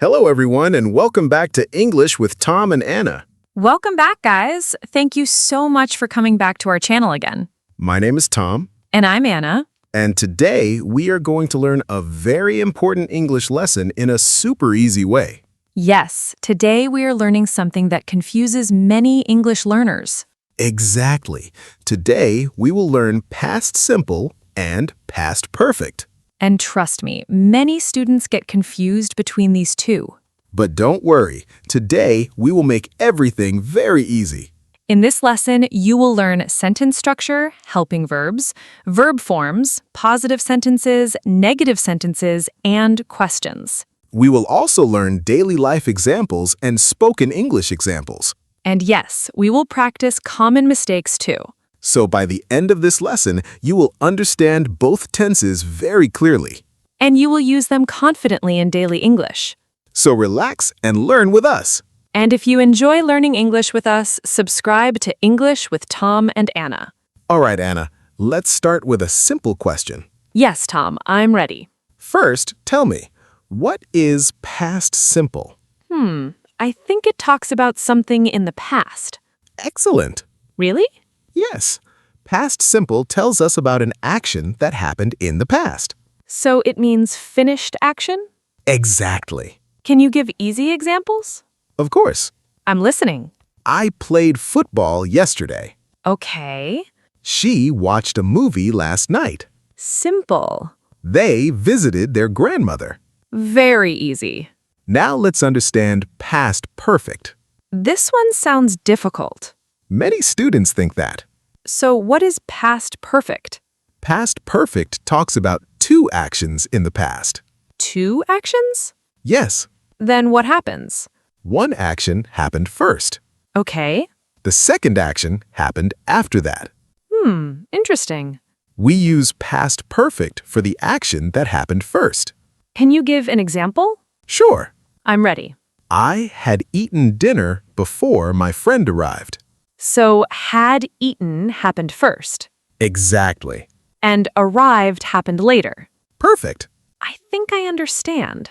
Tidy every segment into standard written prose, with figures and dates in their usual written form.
Hello, everyone, and welcome back to English with Tom and Anna. Welcome back, guys. Thank you so much for coming back to our channel again. My name is Tom, And I'm Anna. and today we are going to learn a very important English lesson in a super easy way. Yes, today we are learning something that confuses many English learners. Exactly. Today we will learn past simple and past perfect. And trust me, many students get confused between these two. But don't worry, today we will make everything very easy. In this lesson, you will learn sentence structure, helping verbs, verb forms, positive sentences, negative sentences, and questions. We will also learn daily life examples and spoken English examples. And yes, we will practice common mistakes too. So by the end of this lesson, you will understand both tenses very clearly. And you will use them confidently in daily English. So relax and learn with us. And if you enjoy learning English with us, subscribe to English with Tom and Anna. All right, Anna, let's start with a simple question. Yes, Tom, I'm ready. First, tell me, what is past simple? I think it talks about something in the past. Excellent. Really? Yes. Past simple tells us about an action that happened in the past. So it means finished action? Exactly. Can you give easy examples? Of course. I'm listening. I played football yesterday. Okay. She watched a movie last night. Simple. They visited their grandmother. Very easy. Now let's understand past perfect. This one sounds difficult. Many students think that. So what is past perfect? Past perfect talks about two actions in the past. Two actions? Yes, Then what happens? one action happened first. Okay. The second action happened after that. Interesting. We use past perfect for the action that happened first. Can you give an example? Sure. I'm ready. I had eaten dinner before my friend arrived. So had eaten happened first, Exactly. and arrived happened later. Perfect. I think I understand.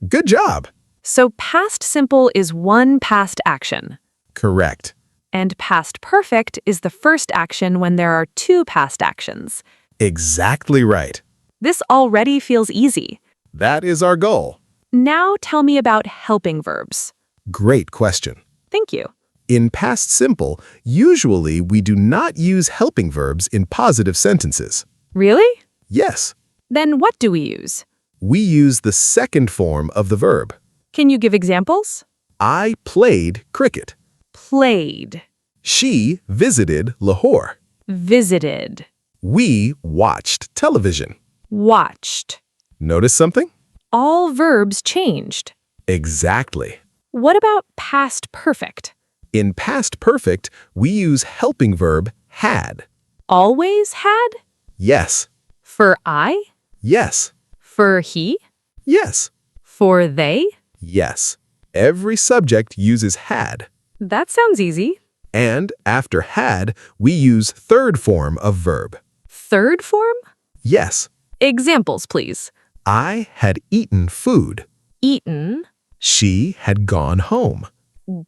Good job. So past simple is one past action, Correct. and past perfect is the first action when there are two past actions. Exactly right. This already feels easy. That is our goal. Now tell me about helping verbs. Great question. Thank you. In past simple, usually we do not use helping verbs in positive sentences. Really? Yes, Then what do we use? we use the second form of the verb. Can you give examples? I played cricket. Played, She visited Lahore. visited, We watched television. watched. Notice something? All verbs changed. Exactly. What about past perfect? In past perfect, we use helping verb had. Always had? Yes, For I? yes, For he? yes, For they? yes. Every subject uses had. That sounds easy. And after had, we use third form of verb. Third form? Yes, Examples, please. I had eaten food. Eaten, She had gone home.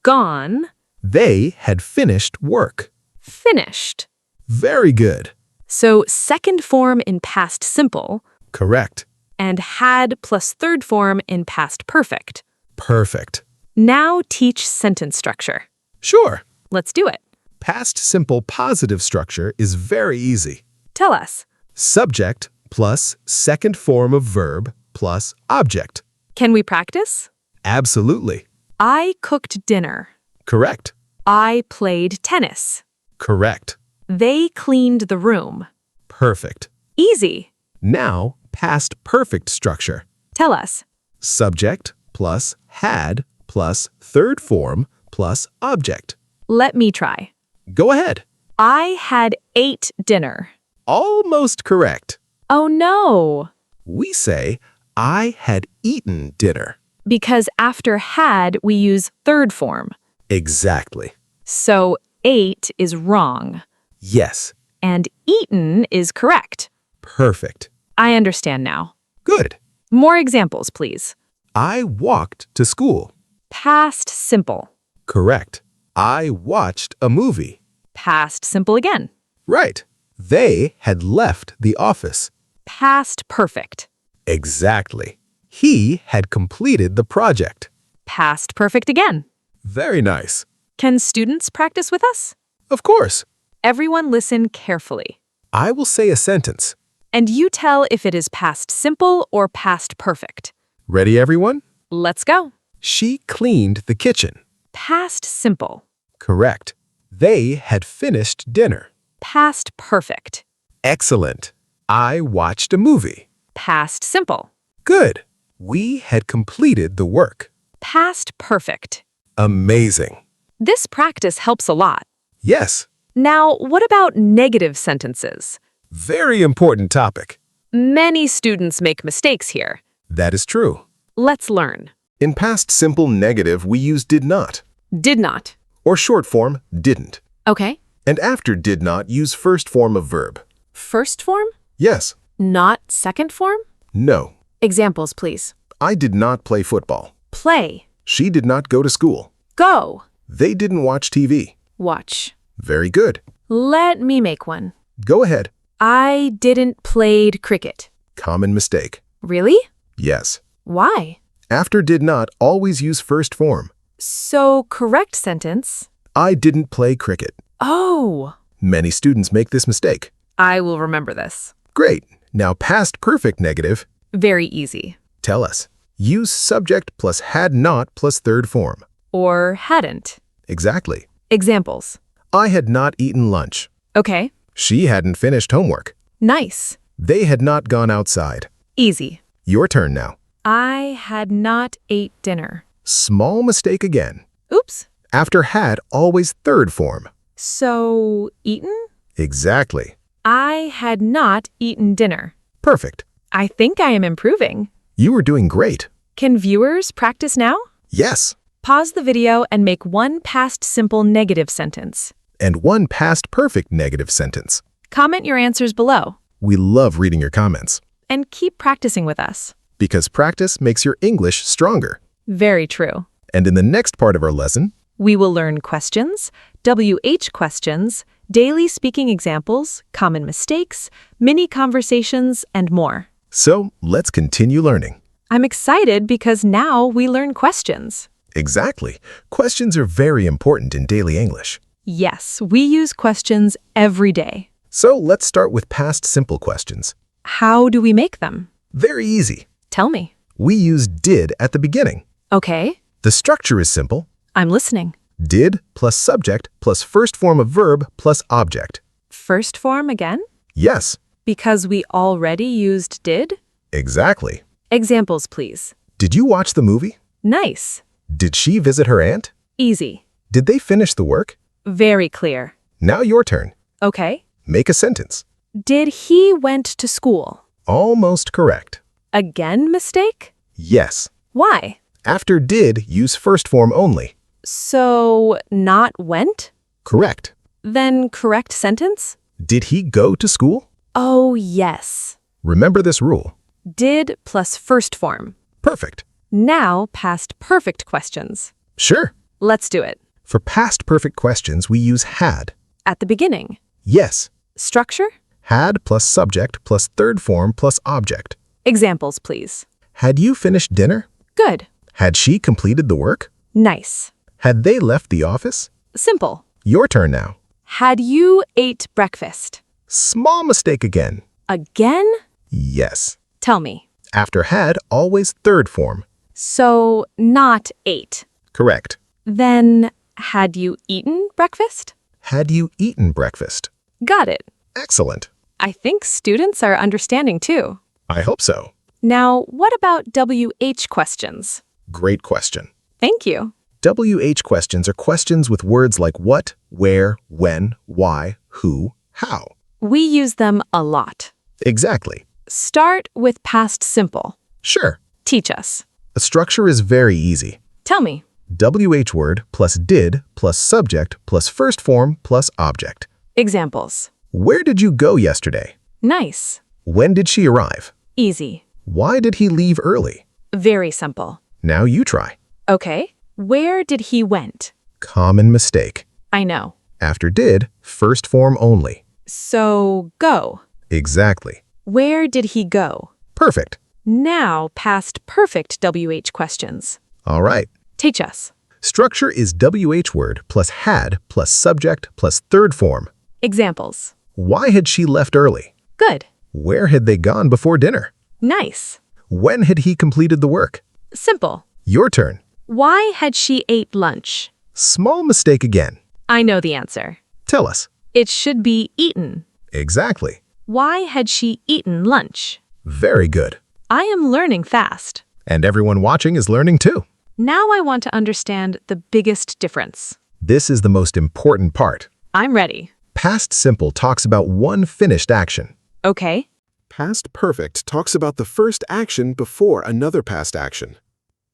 gone, They had finished work. finished. Very good. So second form in past simple Correct. and had plus third form in past perfect. Perfect. Now teach sentence structure. Sure. Let's do it. Past simple positive structure is very easy. Tell us. Subject plus second form of verb plus object. Can we practice? Absolutely. I cooked dinner. Correct. I played tennis. Correct. They cleaned the room. Perfect. Easy. Now, past perfect structure. Tell us. Subject plus had plus third form plus object. Let me try. Go ahead. I had ate dinner. Almost correct. Oh no, We say, I had eaten dinner. because after had we use third form. Exactly. So ate is wrong Yes. and eaten is correct. Perfect. I understand now. Good. More examples, please. I walked to school. Past simple. Correct. I watched a movie. Past simple again. Right. They had left the office. Past perfect. Exactly. He had completed the project. Past perfect again. Very nice. Can students practice with us? Of course. Everyone listen carefully. I will say a sentence. And you tell if it is past simple or past perfect. Ready, everyone? Let's go. She cleaned the kitchen. Past simple. Correct. They had finished dinner. Past perfect. Excellent. I watched a movie. Past simple. Good. We had completed the work. Past perfect. Amazing. This practice helps a lot. Yes. Now, what about negative sentences? Very important topic. Many students make mistakes here. That is true. Let's learn. In past simple negative, we use did not, Did not. or short form, didn't. Okay. And after did not, use first form of verb. First form? Yes. Not second form? No. Examples, please. I did not play football. Play. She did not go to school. Go. They didn't watch TV. Watch. Very good. Let me make one. Go ahead. I didn't played cricket. Common mistake. Really? Yes. Why? After did not, always use first form. So, correct sentence. I didn't play cricket. Oh. Many students make this mistake. I will remember this. Great. Now past perfect negative. Very easy. Tell us. Use subject plus had not plus third form. Or hadn't. Exactly. Examples. I had not eaten lunch. Okay. She hadn't finished homework. Nice. They had not gone outside. Easy. Your turn now. I had not ate dinner. Small mistake again. Oops. After had, always third form. So, eaten? Exactly. I had not eaten dinner. Perfect. I think I am improving. You were doing great. Can viewers practice now? Yes. Pause the video and make one past simple negative sentence. And one past perfect negative sentence. Comment your answers below. We love reading your comments. And keep practicing with us. Because practice makes your English stronger. Very true. And in the next part of our lesson, We will learn questions, WH questions, daily speaking examples, common mistakes, mini conversations, and more. so let's continue learning. I'm excited because now we learn questions. Exactly. Questions are very important in daily English. Yes, we use questions every day. So let's start with past simple questions. How do we make them? Very easy. Tell me. We use did at the beginning. Okay, The structure is simple. I'm listening. Did plus subject plus first form of verb plus object. First form again? Yes, Because we already used did? exactly. Examples, please. Did you watch the movie? Nice. Did she visit her aunt? Easy. Did they finish the work? Very clear. Now your turn. Okay. Make a sentence. Did he went to school? Almost correct. Again mistake? Yes. Why? After did, use first form only. So, not went? Correct. Then correct sentence? Did he go to school? Oh, yes. Remember this rule. Did plus first form. Perfect. Now past perfect questions. Sure. Let's do it. For past perfect questions, we use had. At the beginning. Yes. Structure? Had plus subject plus third form plus object. Examples, please. Had you finished dinner? Good. Had she completed the work? Nice. Had they left the office? Simple. Your turn now. Had you ate breakfast? Small mistake again. Again? Yes. Tell me. After had, always third form. So, not ate. Correct. Then, had you eaten breakfast? Had you eaten breakfast? Got it. Excellent. I think students are understanding too. I hope so. Now, what about WH questions? Great question. Thank you. WH questions are questions with words like what, where, when, why, who, how. We use them a lot. Exactly. Start with past simple. Sure. Teach us. A structure is very easy. Tell me. WH word plus did plus subject plus first form plus object. Examples. Where did you go yesterday? Nice. When did she arrive? Easy. Why did he leave early? Very simple. Now you try. Okay. Where did he went? Common mistake. I know. After did, first form only. So, go. Exactly. Where did he go? Perfect. Now, past perfect WH questions. All right. Teach us. Structure is WH word plus had plus subject plus third form. Examples. Why had she left early? Good. Where had they gone before dinner? Nice. When had he completed the work? Simple. Your turn. Why had she ate lunch? Small mistake again. I know the answer. Tell us. It should be eaten. Exactly. Why had she eaten lunch? Very good. I am learning fast. And everyone watching is learning too. Now I want to understand the biggest difference. This is the most important part. I'm ready. Past simple talks about one finished action. Okay. Past perfect talks about the first action before another past action.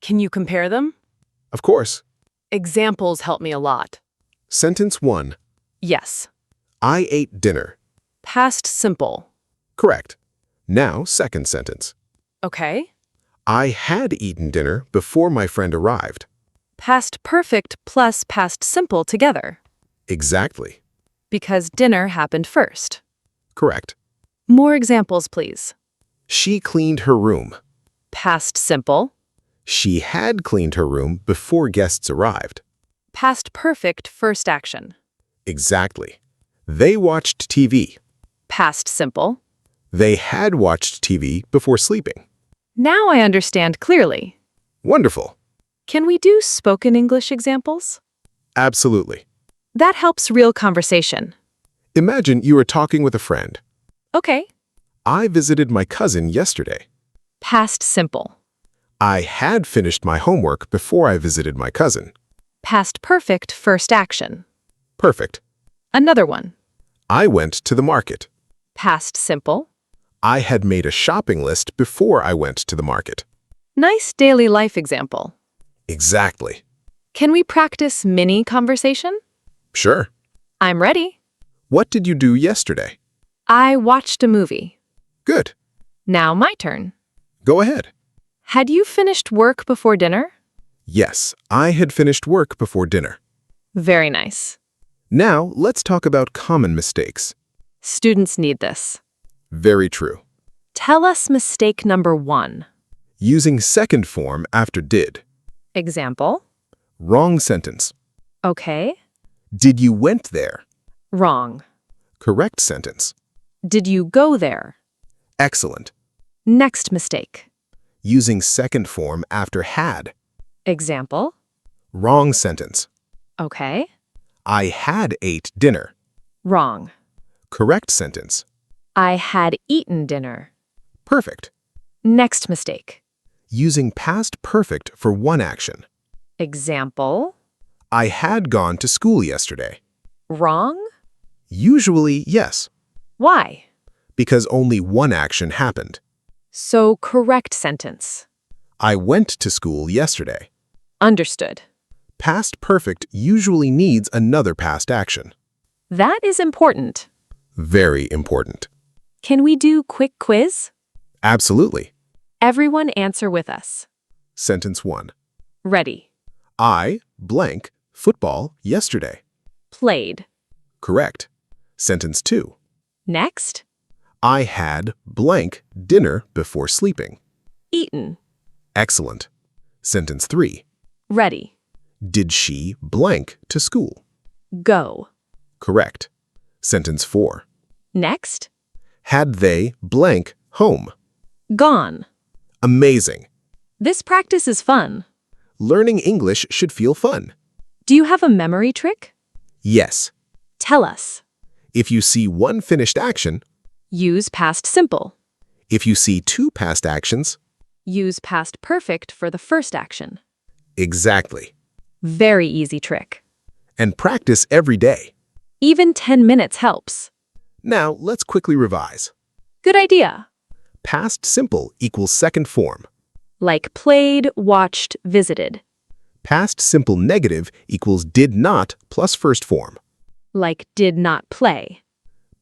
Can you compare them? Of course. Examples help me a lot. Sentence 1. Yes. I ate dinner. Past simple. Correct. Now, second sentence. Okay. I had eaten dinner before my friend arrived. Past perfect plus past simple together. Exactly. Because dinner happened first. Correct. More examples, please. She cleaned her room. Past simple. She had cleaned her room before guests arrived. Past perfect first action. Exactly. They watched TV. Past simple. They had watched TV before sleeping. Now I understand clearly. Wonderful. Can we do spoken English examples? Absolutely. That helps real conversation. Imagine you are talking with a friend. Okay. I visited my cousin yesterday. Past simple. I had finished my homework before I visited my cousin. Past perfect first action. Perfect. Another one. I went to the market. Past simple. I had made a shopping list before I went to the market. Nice daily life example. Exactly. Can we practice mini conversation? Sure. I'm ready. What did you do yesterday? I watched a movie. Good. Now my turn. Go ahead. Had you finished work before dinner? Yes, I had finished work before dinner. Very nice. Now, let's talk about common mistakes. Students need this. Very true. Tell us mistake number 1. Using second form after did. Example. Wrong sentence. Okay. Did you went there? Wrong. Correct sentence. Did you go there? Excellent. Next mistake. Using second form after had. Example. Wrong sentence. Okay. I had ate dinner. Wrong. Correct sentence. I had eaten dinner. Perfect. Next mistake. Using past perfect for one action. Example. I had gone to school yesterday. Wrong. Usually, yes, Why? because only one action happened. So correct sentence. I went to school yesterday. Understood. Past perfect usually needs another past action. That is important. Very important. Can we do quick quiz? Absolutely. Everyone answer with us. Sentence 1. Ready. I blank football yesterday. Played. Correct. Sentence 2. Next. I had blank dinner before sleeping. Eaten. Excellent. Sentence 3. Ready. Did she blank to school? Go. Correct. Sentence 4. Next. Had they blank home? Gone. Amazing. This practice is fun. Learning English should feel fun. Do you have a memory trick? Yes. Tell us. If you see one finished action, Use past simple. if you see two past actions, Use past perfect for the first action. exactly. Very easy trick. And practice every day. Even 10 minutes helps. Now, let's quickly revise. Good idea. Past simple equals second form. Like played, watched, visited. Past simple negative equals did not plus first form. Like did not play.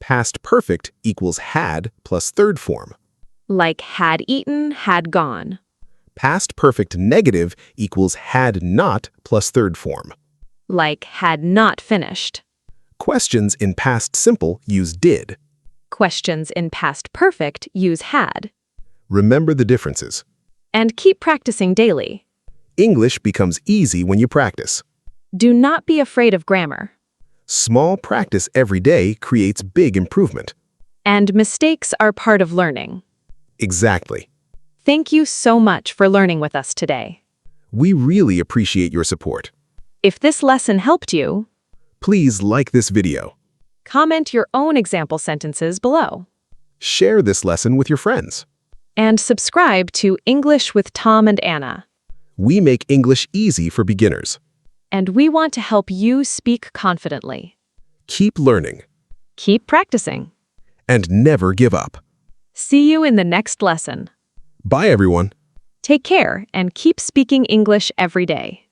Past perfect equals had plus third form. Like had eaten, had gone. Past perfect negative equals had not plus third form. Like had not finished. Questions in past simple use did. Questions in past perfect use had. Remember the differences. And keep practicing daily. English becomes easy when you practice. Do not be afraid of grammar. Small practice every day creates big improvement. And mistakes are part of learning. Exactly. Thank you so much for learning with us today. We really appreciate your support. If this lesson helped you, Please like this video. comment your own example sentences below. Share this lesson with your friends. And subscribe to English with Tom and Anna. We make English easy for beginners. And we want to help you speak confidently. Keep learning Keep practicing. and never give up. See you in the next lesson. Bye, everyone. Take care and keep speaking English every day.